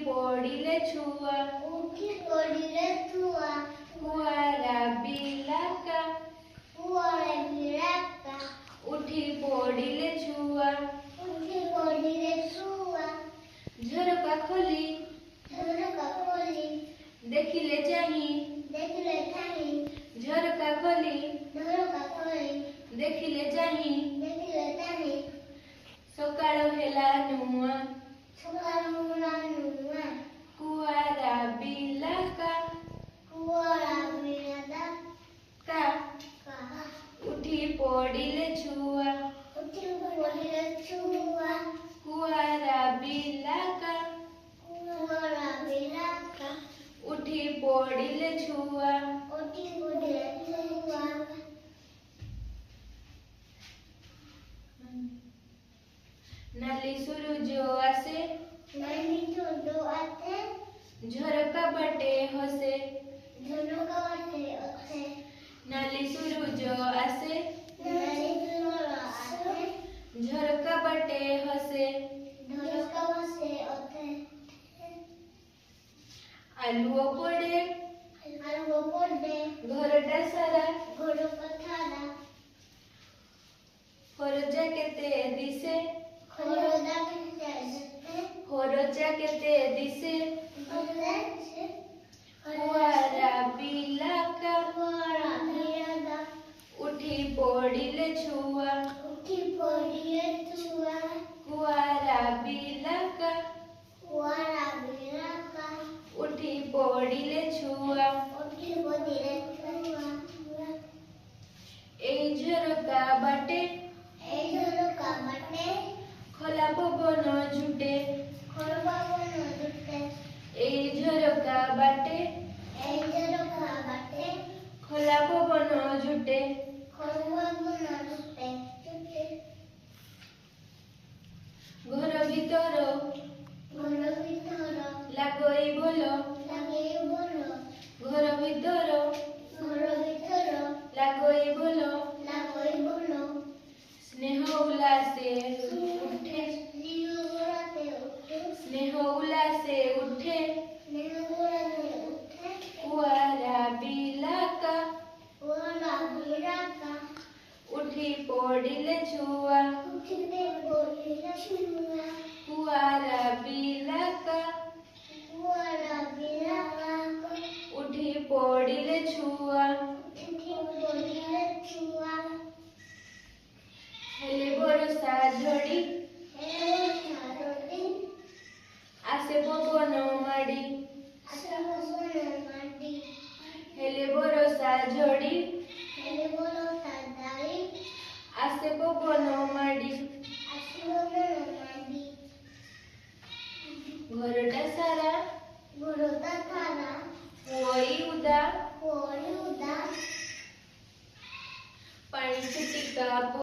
पड़िले छुआ कुआरा बिलाका उठी पड़िले छुआ झरका खोली देखिले चाही झरका खोली देखिले चाही सकाळ हेला नुआ कुआरा बिलाका का उठी पड़िले छुआ कुआरा बिलाका उठी पड़िले छुआ नाली सूरज आसे झरका बटे हसे नाली सूरज आसे झरका बटे हसे आलुओ पड़े घरटा सारा हरजा केते दिसे हरजा केते दिसे कुआरा बिलाका उठी पड़िले छुआ कुआरा बिलाका उठी पड़िले छुआ एई झरका बाटे खोला पवन झुटे एई झरका बाटे खोला पवन झुटे घर भीतर लागई भल घर भीतर लागई भल स्नेह उल्लासे उठे स्नेह उल्लासे उठे कुआरा बिलाका उठी पड़िले छुआ कुआरा बिलाका उठी पड़िले छुआ हेले बरसा झड़ी आसे पवन माड़ी हेले बरसा झड़ी आसे पवन माड़ी घरटा सारा होई उदा पानी छटिका